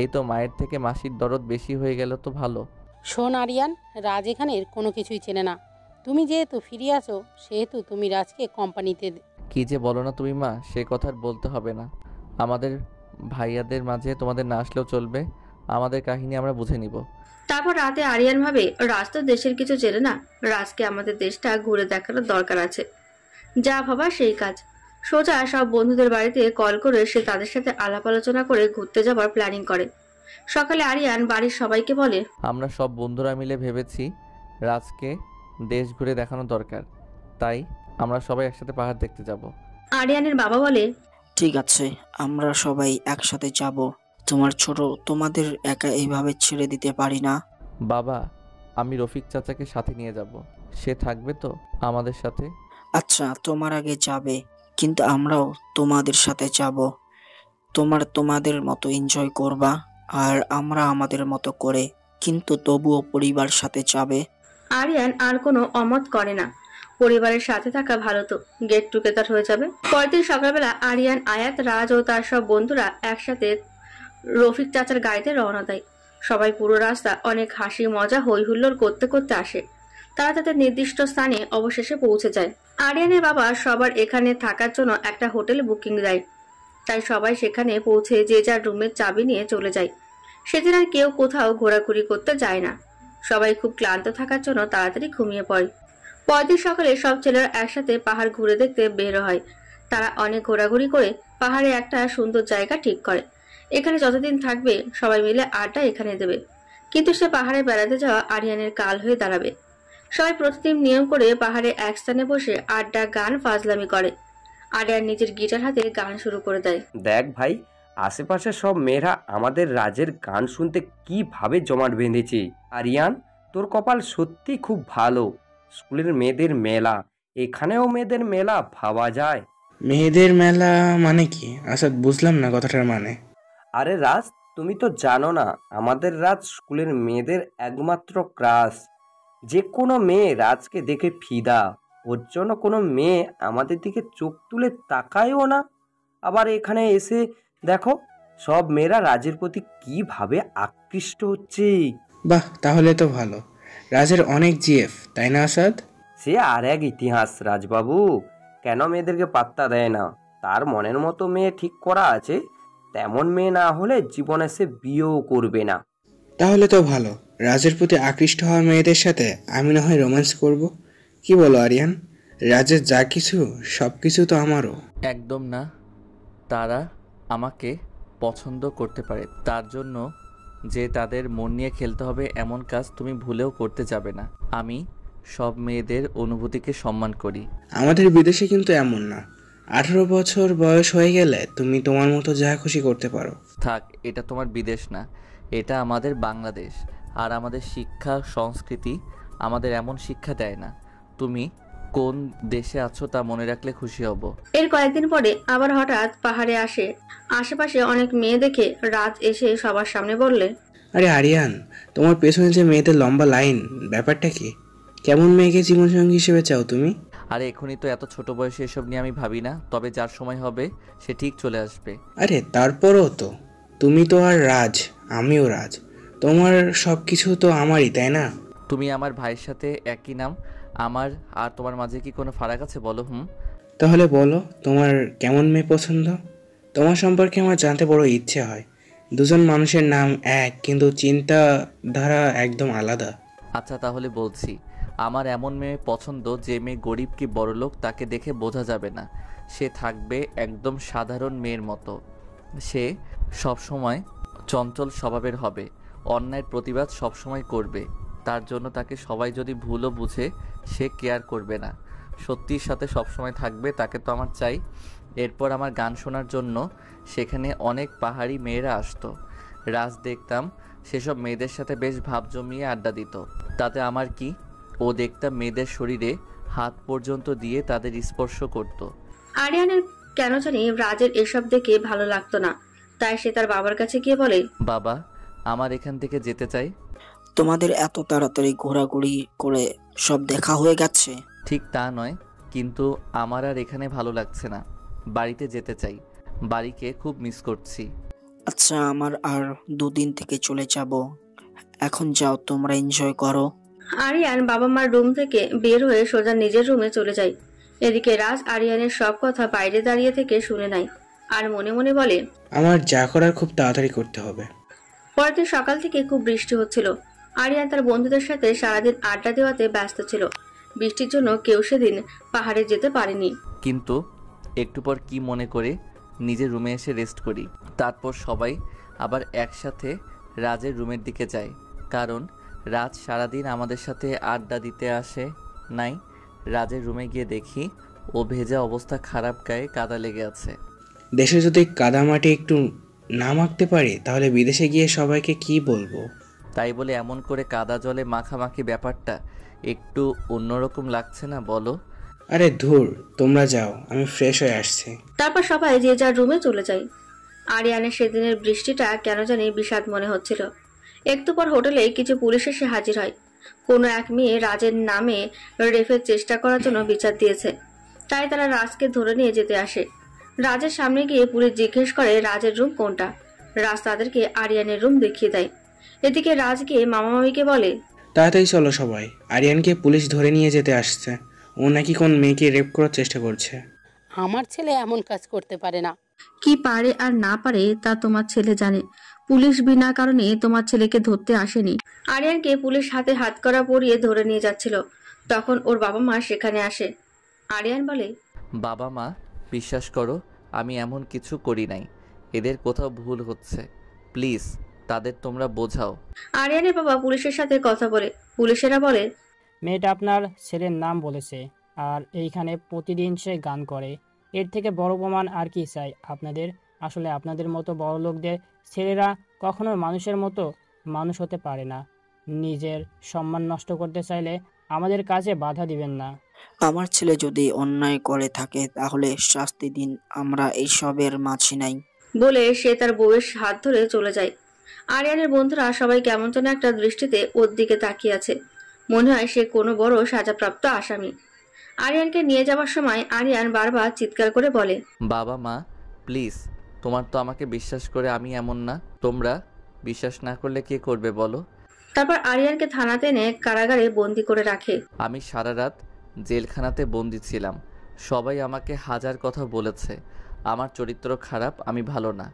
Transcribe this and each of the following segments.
এই তো মায়ের থেকে মাসির দরদ বেশি হয়ে গেল তো ভালো। শোন আরিয়ান, রাজ এখানের কোনো কিছুই চেনে না। তুমি যেহেতু ফিরে আসো সেহেতু তুমি রাজকে কোম্পানিতে কি যে বলো না তুমি মা, সে কথা আর বলতে হবে না। আমাদের ভাইয়াদের মাঝে তোমাদের না আসলেও চলবে, আমাদের কাহিনী আমরা বুঝে নিব। তারপর রাতে আরিয়ান ভাবে রাজ তো দেশের কিছু চেনে না, রাজকে আমাদের দেশটা ঘুরে দেখানোর দরকার আছে। যা ভাবা সেই কাজ। সোজা সব বন্ধুদের বাড়িতে কল করে সে তাদের সাথে আলাপ আলোচনা করে ঘুরতে যাবার প্ল্যানিং করে। সকালে আরিয়ান বাড়ির সবাইকে বলে, আমরা সব বন্ধুরা মিলে ভেবেছি রাজকে দেশ ঘুরে দেখানো দরকার, তাই আমরা সবাই একসাথে পাহাড় দেখতে যাব। আরিয়ানের বাবা বলে, ঠিক আছে, আমরা সবাই একসাথে যাব। তোমার ছোট, তোমাদের একা এইভাবে ছেড়ে দিতে পারি না। বাবা, আমি রফিক চাচাকে সাথে নিয়ে যাব, সে থাকবে তো আমাদের সাথে? আচ্ছা, তোমার আগে যাবে, কিন্তু আমরাও তোমাদের সাথে যাব। তোমাদের মতো এনজয় করবা, আর আমরা আমাদের মতো করে, কিন্তু তবুও পরিবার সাথে যাবে। আরিয়ান আর কোনো অমত করে না। পরিবারের সাথে থাকা ভালো তো, গেট টুগেদার হয়ে যাবে। পরের দিন সকালবেলা আরিয়ান, আয়াত, রাজ ও তার সব বন্ধুরা একসাথে রফিক চাচার গাড়িতে রওনা দেয়। সবাই পুরো রাস্তা অনেক হাসি মজা হই হুল্লোড় করতে করতে আসে। তারা তাদের নির্দিষ্ট স্থানে অবশেষে পৌঁছে যায়। আরিয়ানের বাবা সবার এখানে থাকার জন্য একটা হোটেল বুকিং দেয়, তাই সবাই সেখানে পৌঁছে যে যার রুমের চাবি নিয়ে চলে যায়। সেদিন আর কেউ কোথাও ঘোরাঘুরি করতে যায় না। সবাই খুব ক্লান্ত থাকার জন্য তাড়াতাড়ি ঘুমিয়ে পড়ে। পরদিন সকালে সব ছেলেরা একসাথে পাহাড় ঘুরে দেখতে বের হয়। তারা অনেক ঘোরাঘুরি করে পাহাড়ে একটা সুন্দর জায়গা ঠিক করে। এখানে যতদিন থাকবে সবাই মিলে আড্ডা এখানে দেবে। কিন্তু সে পাহাড়ে বেড়াতে যাওয়া আরিয়ানের কাল হয়ে দাঁড়াবে। সবাই প্রতিদিন নিয়ম করে পাহাড়ে এক স্থানে বসে আড্ডা, গান, ফাজলামি করে। আরিয়ান নিজের গিটার হাতে গান শুরু করে দেয়। দেখ ভাই, আশেপাশে সব মেয়েরা আমাদের রাজের গান শুনতে কিভাবে জমাট বেঁধেছে। আরিয়ান, তোর কপাল সত্যি খুব ভালো। স্কুলের মেয়েদের মেলা, এখানেও মেয়েদের মেলা ভাবা যায়। মেয়েদের মেলা মানে কি আসাদ? বুঝলাম না কথাটার মানে। আরে রাজ, তুমি তো জানো না, আমাদের রাজ স্কুলের মেয়েদের একমাত্র ক্রাশ। যে কোনো মেয়ে রাজকে দেখে ফিদা। ওর জন্য কোনো মেয়ে আমাদের দিকে চোখ তুলে তাকায়ও না। আবার এখানে এসে দেখো, সব মেয়েরা রাজের প্রতি কিভাবে আকৃষ্ট হচ্ছে। বাহ, তাহলে তো ভালো। রাজের অনেক জিএফ, তাই না আসাদ? সে আর এক ইতিহাস রাজবাবু। কেন মেয়েদেরকে পাত্তা দেয় না? তার মনের মতো মেয়ে ঠিক করা আছে, তেমন মেয়ে না হলে জীবনে সে বিয়েও করবে না। তাহলে তো ভালো। রাজের প্রতি আকৃষ্ট হওয়া মেয়েদের সাথে আমি না হয় রোম্যান্স করব। কি বলো আরিয়ান? রাজের যা কিছু সব কিছু তো আমারও। একদম না, তারা আমাকে পছন্দ করতে পারে, তার জন্য যে তাদের মন নিয়ে খেলতে হবে এমন কাজ তুমি ভুলেও করতে যাবে না। আমি সব মেয়েদের অনুভূতিকে সম্মান করি। আমাদের বিদেশে কিন্তু এমন না। 18 বছর বয়স হয়ে গেলে তুমি তোমার মতো যা খুশি করতে পারো। থাক, এটা তোমার বিদেশ না, এটা আমাদের বাংলাদেশ। আর আমাদের শিক্ষা সংস্কৃতি আমাদের এমন শিক্ষা দেয় না। তুমি কোন দেশে আছো তা মনে রাখলে খুশি হব। এর কয়েকদিন পরে আবার হঠাৎ পাহাড়ে আসে। আশেপাশে অনেক মেয়ে দেখে রাজ এসে সবার সামনে বললে, আরে আরিয়ান, তোমার পেছনে যে মেয়েদের লম্বা লাইন, ব্যাপারটা কি? কেমন মেয়েকে জীবনসঙ্গী হিসেবে চাও তুমি? আরে এখনই তো এত ছোট বয়সে এসব নিয়ে আমি ভাবি না, তবে যার সময় হবে সে ঠিক চলে আসবে। আরে তারপরও তো, তুমি তো আর রাজ, আমিও রাজ। তোমার সব কিছু তো আমারই, তাই না? তুমি আমার ভাইয়ের সাথে একই নাম, আমার আর তোমার মাঝে কি কোনো ফারাক আছে বলো? তাহলে বলো, তোমার কেমন মেয়ে পছন্দ? তোমার সম্পর্কে আমার জানতে বড় ইচ্ছে হয়। দুজন মানুষের নাম এক, কিন্তু চিন্তাধারা একদম আলাদা। আচ্ছা তাহলে বলছি, আমার এমন মেয়ে পছন্দ যে মেয়ে গরিব কি বড়লোক তাকে দেখে বোঝা যাবে না। সে থাকবে একদম সাধারণ মেয়ের মতো। সে সবসময় চঞ্চল স্বভাবের হবে, অন্যায়ের প্রতিবাদ সবসময় করবে। তার জন্য তাকে সবাই যদি ভুলও বুঝে সে কেয়ার করবে না, সত্যির সাথে সবসময় থাকবে, তাকে তো আমার চাই। এরপর আমার গান শোনার জন্য সেখানে অনেক পাহাড়ি মেয়েরা আসতো। রাজ দেখতাম সেসব মেয়েদের সাথে বেশ ভাব জমিয়ে আড্ডা দিত। তাতে আমার কি? ও দেখতাম মেয়েদের শরীরে হাত পর্যন্ত দিয়ে তাদের স্পর্শ করত। আরিয়ানের কেন জানি রাজের এসব দেখে ভালো লাগতো না। তাই সে তার বাবার কাছে গিয়ে বলে, বাবা, আমার এখান থেকে যেতে চাই। তোমাদের এত তাড়াতাড়ি ঘোরাঘুরি করে সব দেখা হয়ে গেছে? ঠিক তা নয়, কিন্তু আমার আর এখানে ভালো লাগছে না, বাড়িতে যেতে চাই। বাড়িকে খুব মিস করছি। আচ্ছা, আমার আর 2 দিন থেকে চলে যাব। এখন যাও, তোমরা এনজয় করো। আরিয়ান বাবা মার রুম থেকে বের হয়ে সোজা নিজের রুমে চলে যায়। এদিকে রাজ আরিয়ানের সব কথা বাইরে দাঁড়িয়ে থেকে শুনে নেয় আর মনে মনে বলে, আমার যা করার খুব তাড়াতাড়ি করতে হবে। পরের দিন সকাল থেকে খুব বৃষ্টি হচ্ছিল। আরিয়ান তার বন্ধুদের সাথে সারাদিন আড্ডা দেওয়াতে ব্যস্ত ছিল। বৃষ্টির জন্য কেউ সেদিন পাহাড়ে যেতে পারেনি। কিন্তু একটু পর কি মনে করে নিজের রুমে এসে রেস্ট করি। তারপর সবাই আবার একসাথে রাজের রুমের দিকে যায়, কারণ রাজ সারাদিন আমাদের সাথে আড্ডা দিতে আসে নাই। রাজের রুমে গিয়ে দেখি ও ভেজা অবস্থা, খারাপ গায়ে কাদা লেগে আছে। দেশে যদি কাদামাটি একটু না মাখতে পারি তাহলে বিদেশে গিয়ে সবাইকে কি বলবো? তাই বলে এমন করে কাদা জলে মাখামাখি ব্যাপারটা একটু অন্যরকম লাগছে না বলো? আরে ধুর, তোমরা যাও, আমি ফ্রেশ হয়ে আসছি। তারপর সবাই যে যার রুমে চলে যায়। আরিয়ানের সেদিনের বৃষ্টিটা কেন জানি বিষাদ মনে হচ্ছিল। একটু পর হোটেলে কিছু পুলিশ এসে হাজির হয়। কোনো এক মেয়ে রাজের নামে রেফের চেষ্টা করার জন্য বিচার দিয়েছে, তাই তারা রাজকে ধরে নিয়ে যেতে আসে। রাজের সামনে গিয়ে পুলিশ জিজ্ঞেস করে রাজের রুম কোনটা। রাজ তাদেরকে আরিয়ানের রুম দেখিয়ে দেয়। এদিকে রাজ গিয়ে মামা মামিকে বলে, তাড়াতাড়ি চলো সবাই, আরিয়ানকে পুলিশ ধরে নিয়ে যেতে আসছে। ও নাকি কোন মেয়েকে রেপ করার চেষ্টা করছে। আমার ছেলে এমন কাজ করতে পারে না। কি পারে আর না পারে তা তোমার ছেলে জানে। পুলিশ বিনা কারণে তোমার ছেলেকে ধরতে আসেনি। আরিয়ানকে পুলিশ হাতে হাতকড়া পরিয়ে ধরে নিয়ে যাচ্ছিল, তখন ওর বাবা মা সেখানে আসে। আরিয়ান বলে, বাবা মা, বিশ্বাস করো আমি এমন কিছু করি নাই। এদের কোথাও ভুল হচ্ছে, প্লিজ তাদের তোমরা বোঝাও। আরিয়ানের বাবা পুলিশের সাথে কথা বলে। পুলিশেরা বলে, মেয়েটা আপনার ছেলের নাম বলেছে আর এইখানে প্রতিদিন সে গান করে। এর থেকে বড় প্রমাণ আর কি চাই আপনাদের? আসলে আপনাদের মতো বড় লোকদের ছেলেরা কখনো মানুষের মতো মানুষ হতে পারে না। নিজের সম্মান নষ্ট করতে চাইলে আমাদের কাজে বাধা দিবেন না। আমার ছেলে যদি অন্যায় করে থাকে তাহলে শাস্তি দিন, আমরা এইসবের মাঝে নাই। বলে সে তার বউয়ের হাত ধরে চলে যায়। আরিয়ানের বন্ধুরা সবাই কেমন যেন একটা দৃষ্টিতে ওর দিকে তাকিয়ে আছে। মনে হয় সে কোনো বড় সাজাপ্রাপ্ত আসামি। আরিয়ানকে নিয়ে যাওয়ার সময় আরিয়ান বারবার চিৎকার করে বলে, বাবা মা প্লিজ, তোমার তো আমাকে বিশ্বাস করে আমি এমন না। তোমরা বিশ্বাস না করলে কে করবে বলো? তারপর আরিয়ানকে থানাতে এনে কারাগারে বন্দি করে রাখে। আমি সারা রাত জেলখানাতে বন্দি ছিলাম। সবাই আমাকে হাজার কথা বলেছে, আমার চরিত্র খারাপ, আমি ভালো না।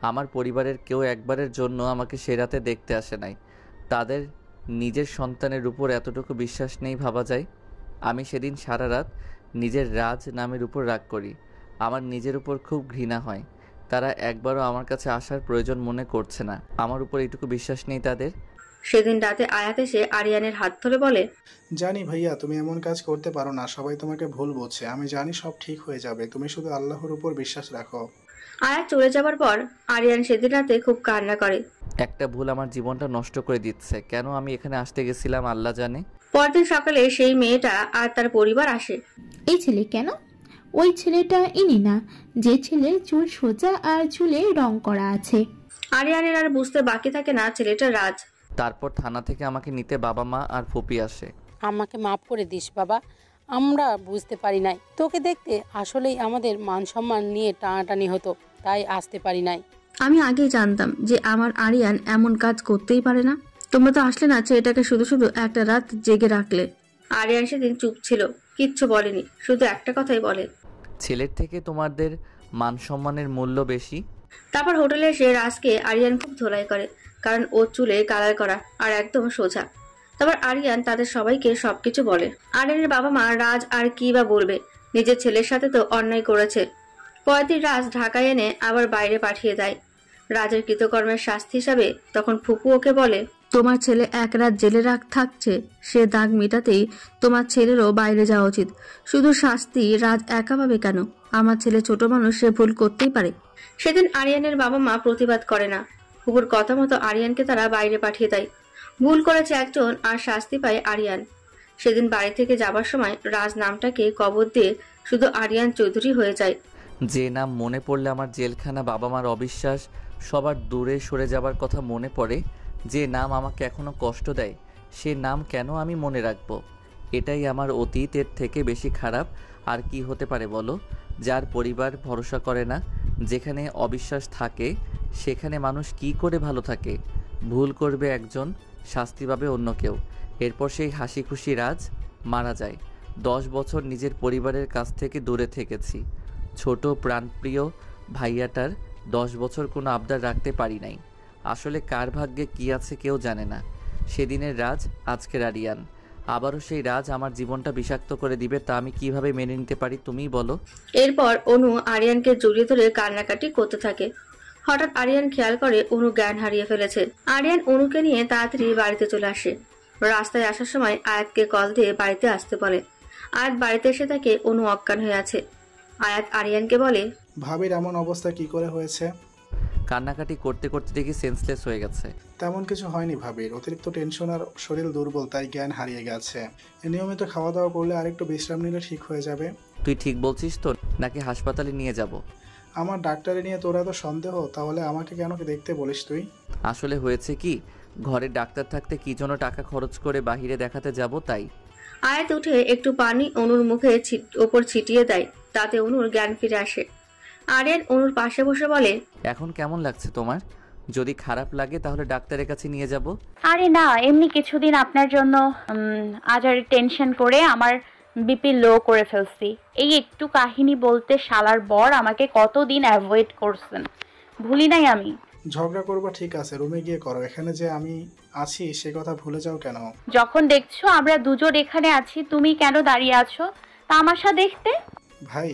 আমার পরিবারের কেউ একবারের জন্য আমাকে সে রাতে দেখতে আসে নাই। তাদের নিজের সন্তানের উপর এতটুকু বিশ্বাস নেই ভাবা যায়। আমি সেদিন সারা রাত নিজের রাজ নামের উপর রাগ করি। আমার নিজের উপর খুব ঘৃণা হয়। তারা একবারও আমার কাছে আসার প্রয়োজন মনে করছে না। আমার উপর এইটুকু বিশ্বাস নেই তাদের। সেদিন রাতে আয়াত এসে আরিয়ানের হাত ধরে বলে, জানি ভাইয়া তুমি এমন কাজ করতে পারো না, সবাই তোমাকে ভুল বলছে। আমি জানি সব ঠিক হয়ে যাবে, তুমি শুধু আল্লাহর উপর বিশ্বাস রাখো। আয়াত চলে যাবার পর আরিয়ান সেদিন রাতে খুব কান্না করে। একটা ভুল আমার জীবনটা নষ্ট করে দিচ্ছে। কেন আমি এখানে আসতে গেছিলাম আল্লাহ জানে। পরদিন সকালে সেই মেয়েটা আর তার পরিবার আসে। এই ছেলে কেন? ওই ছেলেটা ইনি না, যে ছেলের চুল সোজা আর চুলে রং করা আছে। আরিয়ানের আর বুঝতে বাকি থাকে না ছেলেটা রাজ। তারপর থানা থেকে আমাকে নিতে বাবা মা আর ফুপি আসে। আমাকে মাফ করে দিস বাবা, আমরা বুঝতে পারি নাই। তোকে দেখতে আসলেই আমাদের মান সম্মান নিয়ে টানাটানি হতো, তাই আসতে পারি নাই। আমি আগেই জানতাম যে আমার আরিয়ান এমন কাজ করতেই পারে না। তোমরা তো আসলে না, ছেলেটাকে শুধু শুধু একটা রাত জেগে রাখলে। আরিয়ান সেদিন চুপ ছিল, কিচ্ছু বলেনি, শুধু একটা কথাই বলে, ছেলের থেকে তোমাদের মান সম্মানের মূল্য বেশি। তারপর হোটেলে এসে রাজকে আরিয়ান খুব ধোলাই করে, কারণ ওর চুলে কালার করা আর একদম সোজা। তারপর আরিয়ান তাদের সবাইকে সবকিছু বলে। আরিয়ানের বাবা মা রাজ আর কি বা বলবে, নিজের ছেলের সাথে তো অন্যায় করেছে। পরের দিন রাজ ঢাকায় এনে আবার বাইরে পাঠিয়ে দেয়। রাজের কৃতকর্মের শাস্তি হিসাবে তখন ফুপু ওকে বলে, তোমার ছেলে এক রাত জেলে থাকছে, সে দাগ মেটাতেই তোমার ছেলেরও বাইরে যাওয়া উচিত। শুধু শাস্তি রাজ একা পাবে কেন? আমার ছেলে ছোট মানুষ, সে ভুল করতেই পারে। সেদিন আরিয়ানের বাবা মা প্রতিবাদ করে না। ফুপুর কথা মতো আরিয়ানকে তারা বাইরে পাঠিয়ে দেয়। ভুল করেছে একজন আর শাস্তি পায় আরিয়ান। সেদিন বাড়ি থেকে যাবার সময় রাজ নামটাকে কবর দিয়ে শুধু আরিয়ান চৌধুরী হয়ে যায়। যে নাম মনে পড়লে আমার জেলখানা, বাবা মার অবিশ্বাস, সবার দূরে সরে যাবার কথা মনে পড়ে। যে নাম আমাকে এখনো কষ্ট দেয়, সে নাম কেন আমি মনে রাখবো? এটাই আমার অতীতের থেকে বেশি খারাপ আর কি হতে পারে বলো? যার পরিবার ভরসা করে না, যেখানে অবিশ্বাস থাকে, সেখানে মানুষ কি করে ভালো থাকে? ভুল করবে একজন, শাস্তি পাবে অন্য কেউ। এরপর সেই হাসি খুশি রাজ মারা যায়। 10 বছর নিজের পরিবারের কাছ থেকে দূরে থেকেছি। ছোট প্রাণপ্রিয় ভাইয়াটার 10 বছর কোনো আবদার রাখতে পারি নাই। আসলে কার ভাগ্যে কী আছে কেউ জানে না। সেদিনের রাজ আজকের আরিয়ান। আবারও সেই রাজ আমার জীবনটা বিষাক্ত করে দিবে, তা আমি কিভাবে মেনে নিতে পারি তুমিই বলো। এরপর অনু আরিয়ানকে জড়িয়ে ধরে কান্নাকাটি করতে থাকে। হঠাৎ আরিয়ান খেয়াল করে অনু জ্ঞান হারিয়ে ফেলেছে। আরিয়ান অনুকে নিয়ে তাড়াতাড়ি বাড়িতে চলে আসে। রাস্তায় আসার সময় আয়াতকে কল দিয়ে বাড়িতে আসতে বলে। আয়াত বাড়িতে এসে তাকে অনু অজ্ঞান হয়ে আছে। আয়াত আরিয়ানকে বলে, ভাবির এমন অবস্থা কি করে হয়েছে? কান্নাকাটি করতে করতে দেখি সেন্সলেস হয়ে গেছে। তেমন কিছু হয়নি ভাবির, অতিরিক্ত টেনশন আর শরীর দুর্বল, তাই জ্ঞান হারিয়ে গেছে। নিয়মিত খাওয়া দাওয়া করলে আরেকটু বিশ্রাম নিলে ঠিক হয়ে যাবে। তুই ঠিক বলছিস তো, নাকি হাসপাতালে নিয়ে যাব? আমার ডাক্তারে নিয়ে তোরা তো সন্দেহ, তাহলে আমাকে কেন দেখতে বলিস তুই? আসলে হয়েছে কি, ঘরে ডাক্তার থাকতে কি জন্য টাকা খরচ করে বাহিরে দেখাতে যাব তাই। আয়াত উঠে একটু পানি অনুর মুখে ওপর ছিটিয়ে দেয়, তাতে অনুর জ্ঞান ফিরে আসে। আরিয়ান অনুর পাশে বসে বলে, এখন কেমন লাগছে তোমার? যদি খারাপ লাগে তাহলে ডাক্তারের কাছে নিয়ে যাব। আরে না, এমনি কিছুদিন আপনার জন্য আজ আর টেনশন করে আমার বিপি লো করে ফেলছি। এই একটু কাহিনী বলতে শালার বর আমাকে কতদিন অ্যাভয়েড করছেন, ভুলি নাই আমি। ঝগড়া করবা ঠিক আছে, রুমে গিয়ে করো। এখানে যে আমি আছি সে কথা ভুলে যাও কেন? যখন দেখছো আমরা দুজন এখানে আছি, তুমি কেন দাঁড়িয়ে আছো তামাশা দেখতে? ভাই,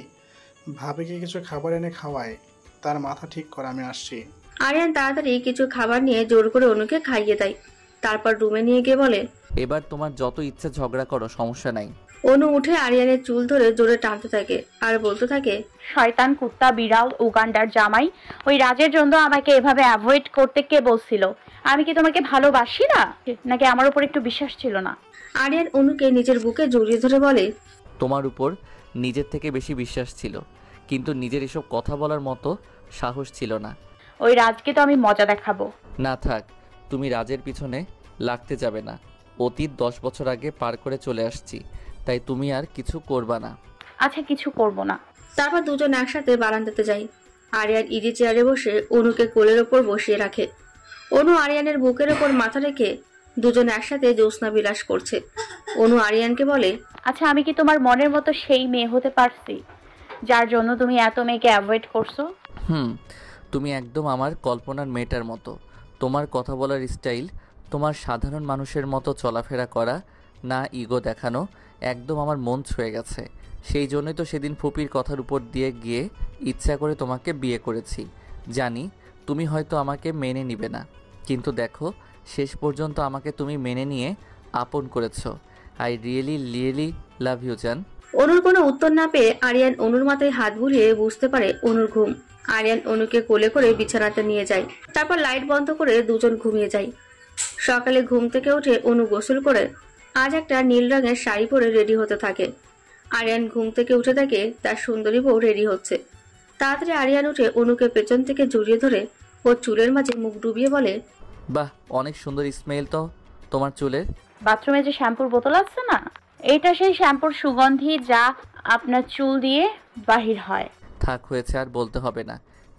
ভাবিকে কিছু খাবার এনে খাওয়ায়, তার মাথা ঠিক কর, আমি আসছি। আরিয়ান তাড়াতাড়ি কিছু খাবার নিয়ে জোর করে অনুকে খাইয়ে দেয়। তারপর রুমে নিয়ে গিয়ে বলে, এবার তোমার যত ইচ্ছা ঝগড়া করো, সমস্যা নাই। অনু উঠে আরিয়ানের চুল ধরে জোরে টানতে থাকে আর বলতে থাকে, শয়তান কুত্তা বিড়াল উগান্ডার জামাই, ওই রাজের জন্য আমাকে এভাবে অ্যাভয়েড করতে কে বলছিল? আমি কি তোমাকে ভালোবাসি না, নাকি আমার উপর একটু বিশ্বাস ছিল না? আরিয়ান অনুকে নিজের বুকে জড়িয়ে ধরে বলে, তোমার উপর নিজের থেকে বেশি বিশ্বাস ছিল, কিন্তু নিজের এসব কথা বলার মতো সাহস ছিল না। ওই রাজকে তো আমি মজা দেখাবো। না থাক, তুমি রাজের পিছনে লাগতে যাবে না। অতীত 10 বছর আগে পার করে চলে আসছি, তাই তুমি আর কিছু করবা না। আচ্ছা, কিছু করব না। তারপর দুজন একসাথে বারান্দাতে যায়। আরিয়ান ইজি চেয়ারে বসে অনুকে কোলের ওপর বসিয়ে রাখে। অনু আরিয়ানের বুকের ওপর মাথা রেখে দুজন একসাথে জ্যোৎস্না বিলাস করছে। অনু আরিয়ানকে বলে, আচ্ছা, আমি কি তোমার মনের মতো সেই মেয়ে হতে পারছি যার জন্য তুমি এত মেয়েকে অ্যাভয়েড করছো? তুমি একদম আমার কল্পনার মেয়েটার মতো। তোমার কথা বলার স্টাইল, তোমার সাধারণ মানুষের মতো চলাফেরা করা, না ইগো দেখানো, একদম আমার মন ছুঁয়ে গেছে। সেই জন্যই তো সেদিন ফুপির কথার উপর দিয়ে গিয়ে ইচ্ছা করে তোমাকে বিয়ে করেছি। জানি তুমি হয়তো আমাকে মেনে নিবে না, কিন্তু দেখো শেষ পর্যন্ত আমাকে তুমি মেনে নিয়ে আপন করেছো। আই রিয়েলি লাভ ইউ জান। অনুর কোনো উত্তর না পেয়ে আরিয়ান অনুর মাথায় হাত বুলিয়ে বুঝতে পারে অনুর ঘুম। আরিয়ান অনুকে কোলে করে বিছানাতে নিয়ে যায়। তারপর লাইট বন্ধ করে দুজন ঘুমিয়ে যায়। সকালে ঘুম থেকে উঠে অনু গোসল করে আজ একটা নীল রঙের শাড়ি পরে রেডি হতে থাকে। আরিয়ান ঘুম থেকে উঠে দেখে তার সুন্দরী বউ রেডি হচ্ছে। তাড়াতাড়ি আরিয়ান উঠে অনুকে পেছন থেকে জড়িয়ে ধরে ওর চুলের মাঝে মুখ ডুবিয়ে বলে, বাহ, অনেক সুন্দর স্মেল তো তোমার চুলের। বাথরুমে যে শ্যাম্পুর বোতল আছে না, এটা সেই শ্যাম্পুর সুগন্ধি যা আপনার চুল দিয়ে বাহির হয়। থাক, হয়েছে, আর বলতে হবে না।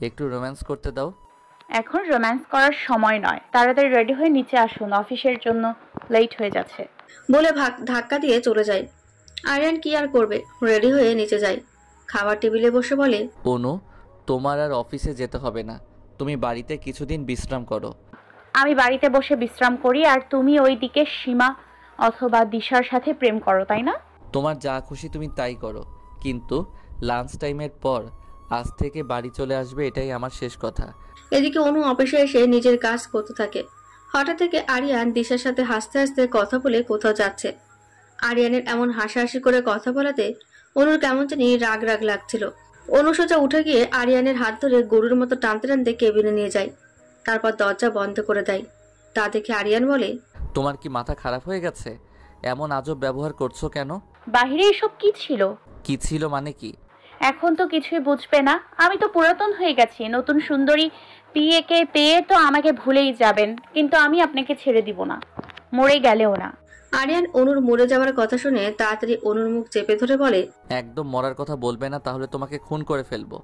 একটু রোম্যান্স করতে দাও। এখন রোম্যান্স করার সময় নয়, তাড়াতাড়ি রেডি হয়ে নিচে আসুন, অফিসের জন্য লেট হয়ে যাচ্ছে। বলে ধাক্কা দিয়ে চলে যায়। আরিয়ান কি আর করবে, রেডি হয়ে নিচে যায়। খাবার টেবিলে বসে বলে, অনু, তোমার আর অফিসে যেতে হবে না, তুমি বাড়িতে কিছুদিন বিশ্রাম করো। আমি বাড়িতে বসে বিশ্রাম করি আর তুমি ওইদিকে সীমা অথবা দিশার সাথে প্রেম করো, তাই না? তোমার যা খুশি তুমি তাই করো, কিন্তু লাঞ্চ টাইমের পর আজ থেকে বাড়ি চলে আসবে, এটাই আমার শেষ কথা। এদিকে অনু অফিসে এসে নিজের কাজ করতে থাকে। হঠাৎ থেকে আরিয়ান দিশার সাথে হাসতে হাসতে কথা বলে কোথাও যাচ্ছে। আরিয়ানের এমন হাসাহাসি করে কথা বলাতে অনুর কেমন জানি রাগ রাগ লাগছিল। অনু সোজা উঠে গিয়ে আরিয়ানের হাত ধরে গরুর মতো টানতে টানতে কেবিনে নিয়ে যায়। তারপর দরজা বন্ধ করে দেয়। তা দেখে আরিয়ান বলে, তোমার কি মাথা খারাপ হয়ে গেছে? এমন আজব ব্যবহার করছো কেন? বাহিরে এসব কি ছিল? কি ছিল মানে কি? এখন তো কিছুই বুঝবে না। আমি তো পুরাতন হয়ে গেছি, নতুন সুন্দরী পিএকে পেয়ে তো আমাকে ভুলেই যাবেন, কিন্তু আমি আপনাকে ছেড়ে দিব না, মরে গেলেও না। আরিয়ান অনুর মরে যাওয়ার কথা শুনে তাড়াতাড়ি অনুর মুখ চেপে ধরে বলে, একদম মরার কথা বলবে না, তাহলে তোমাকে খুন করে ফেলবো।